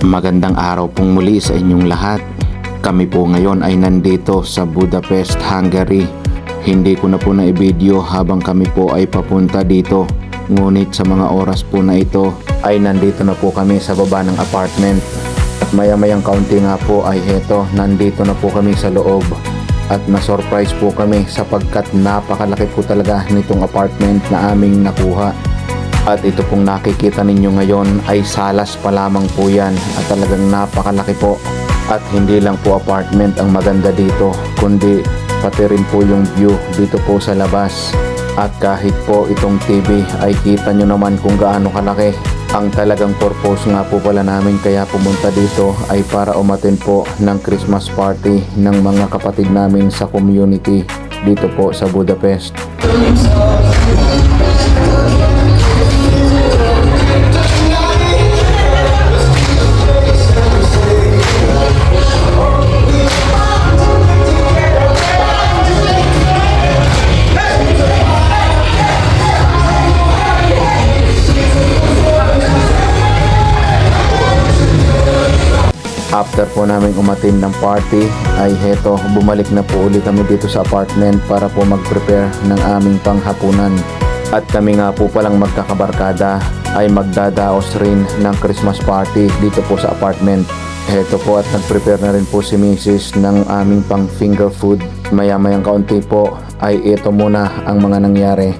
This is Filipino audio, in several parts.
Magandang araw pong muli sa inyong lahat. Kami po ngayon ay nandito sa Budapest, Hungary. Hindi ko na po na i-video habang kami po ay papunta dito. Ngunit sa mga oras po na ito ay nandito na po kami sa baba ng apartment. At maya-mayang kaunti nga po ay heto, nandito na po kami sa loob. At na-surprise po kami sapagkat napakalaki po talaga nitong apartment na aming nakuha. At ito pong nakikita ninyo ngayon ay salas pa lamang po yan at talagang napakalaki po. At hindi lang po apartment ang maganda dito, kundi pati rin po yung view dito po sa labas. At kahit po itong TV ay kita nyo naman kung gaano kalaki. Ang talagang purpose nga po pala namin kaya pumunta dito ay para umattend po ng Christmas party ng mga kapatid namin sa community dito po sa Budapest. After po namin umattend ng party ay heto, bumalik na po ulit kami dito sa apartment para po mag-prepare ng aming panghapunan. At kami nga po palang magkakabarkada ay magdadaos rin ng Christmas party dito po sa apartment. Heto po at nag-prepare na rin po si Mrs. ng aming pang finger food. Maya-mayang kaunti po ay ito muna ang mga nangyari.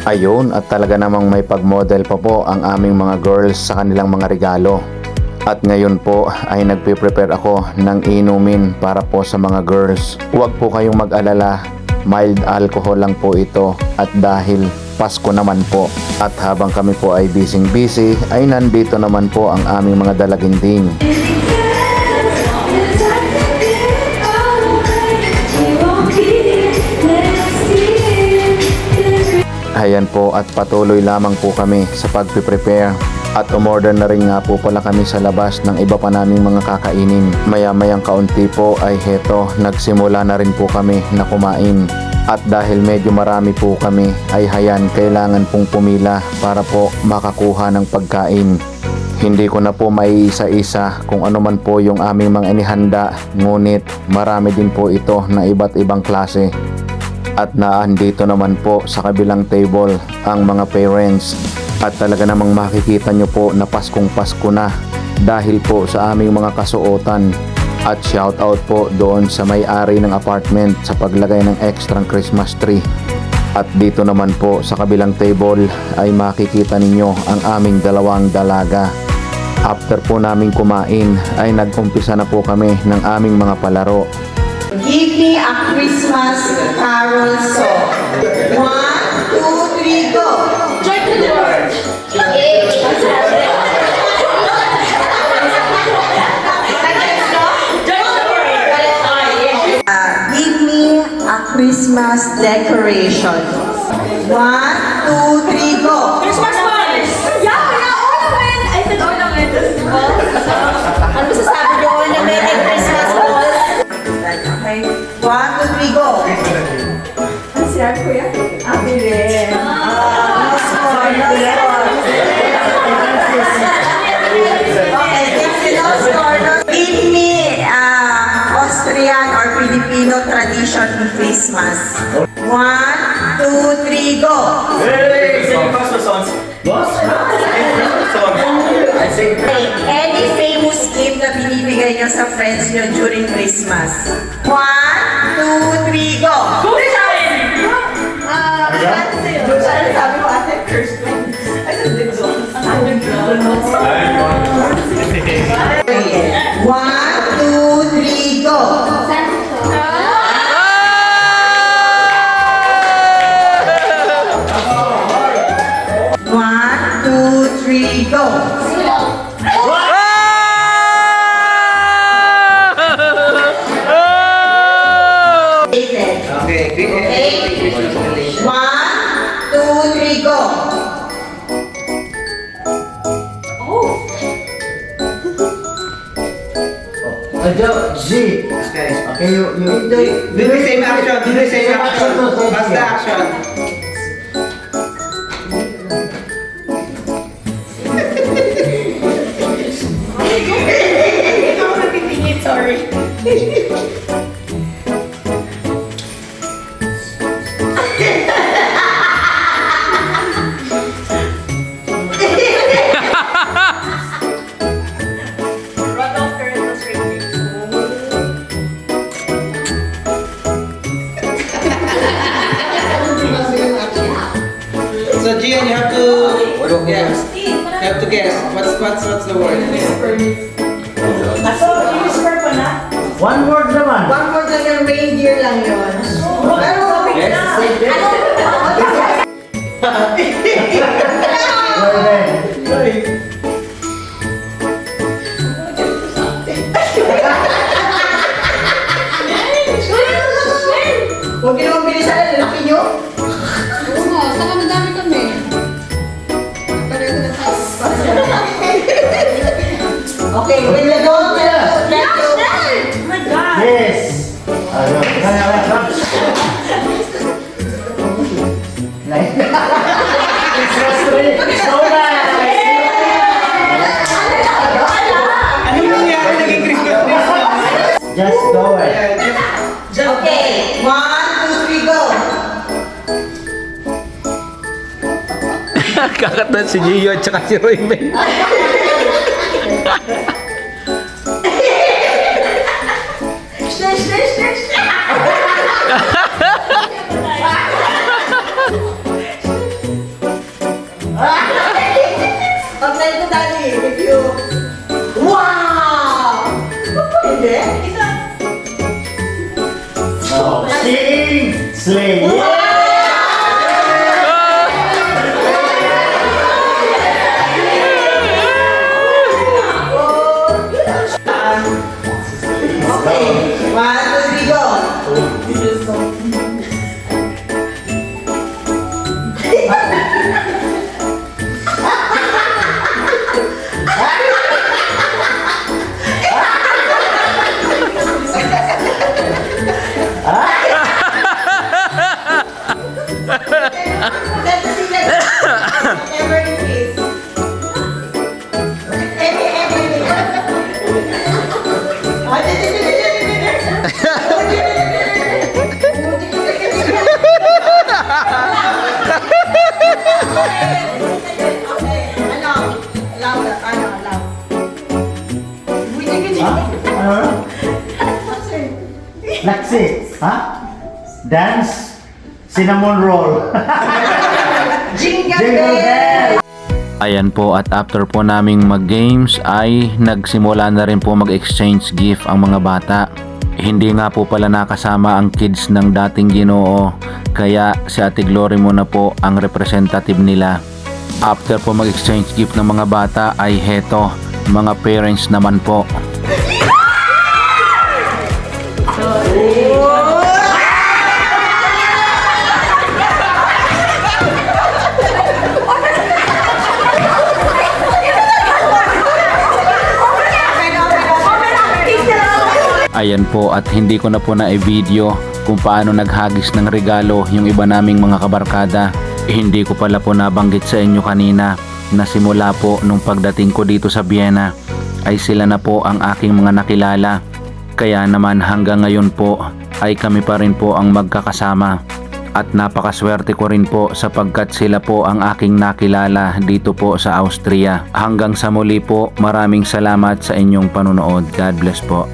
Ayun, at talaga namang may pag-model pa po ang aming mga girls sa kanilang mga regalo. At ngayon po ay nagpe-prepare ako ng inumin para po sa mga girls. Huwag po kayong mag-alala, mild alcohol lang po ito at dahil Pasko naman po. At habang kami po ay busy ay nandito naman po ang aming mga dalaginding. Ayan po at patuloy lamang po kami sa pagpe-prepare at umorder na rin nga po pala kami sa labas ng iba pa naming mga kakainin. Maya-mayang kaunti po ay heto, nagsimula na rin po kami na kumain. At dahil medyo marami po kami ay hayan, kailangan pong pumila para po makakuha ng pagkain. Hindi ko na po maiisa-isa kung ano man po yung aming mga inihanda, ngunit marami din po ito na iba't ibang klase. At naandito naman po sa kabilang table ang mga parents. At talaga namang makikita nyo po na Paskong Pasko na dahil po sa aming mga kasuotan. At shout out po doon sa may-ari ng apartment sa paglagay ng extra Christmas tree. At dito naman po sa kabilang table ay makikita ninyo ang aming dalawang dalaga. After po naming kumain ay nag-umpisa na po kami ng aming mga palaro. Give me a Christmas carol song. 1, 2, 3, go! Joy to the world! Give me a Christmas decoration. 1, 2, 3, go! Christmas lights! Yeah, ornament! I said ornament. Ano masasabi niyo ornament and Christmas balls? Okay. 1, 2, 3, go! Ano siya, kuya? Abilin. No score, no score. Okay, if you no score, give me Austrian or Filipino tradition in Christmas. 1, 2, 3, go! Hey, sing Christmas songs. What? I sing. Okay, any famous gift na binibigay nyo sa friends nyo during Christmas? 1, 2, 3, go! Good time! Ano sabi ko ate? Curse. I said, 3, go! Okay, great. Okay. 1, 2, 3, go! G. Okay. Okay, you Do the same action. Do the same action. What's the action? Ikaw ang napitingin, sorry. Run off current was raining. So Gian, you have to guess. You have to guess. What's the word? Ako, i-whisper ko na. One word naman. One more lang yung reindeer lang yun. Pero, Well then. huwag niyo naman bilisan ang lalaki niyo. Oo nga, saka madami kami. Pareho na tayo. Okay, when you go, Oh my God! Yes. Ayun. It's so nice. Ano nangyari? Naging Christmas trees na. Just go it. Okay, 1, 2, 3, go! Kakatan si Gio at saka si Raymond. Okay, ito dali. If you... Wow! Hindi? Oh, sing, sling. Okay, 1, 2, 3, go! Whatever it is. Ano? Laksi. Ha? Dance. Cinnamon roll. Jingle Jingle bell! Ayan po, at after po naming mag-games ay nagsimula na rin po mag-exchange gift ang mga bata. Hindi nga po pala nakasama ang kids ng dating Ginoo, kaya si Ate Glory muna po ang representative nila. After po mag-exchange gift ng mga bata ay heto, mga parents naman po. Ayan po, at hindi ko na po na-video kung paano naghagis ng regalo yung iba naming mga kabarkada. Hindi ko pala po nabanggit sa inyo kanina na simula po nung pagdating ko dito sa Vienna ay sila na po ang aking mga nakilala. Kaya naman hanggang ngayon po ay kami pa rin po ang magkakasama. At napakaswerte ko rin po sapagkat sila po ang aking nakilala dito po sa Austria. Hanggang sa muli po, maraming salamat sa inyong panunood. God bless po.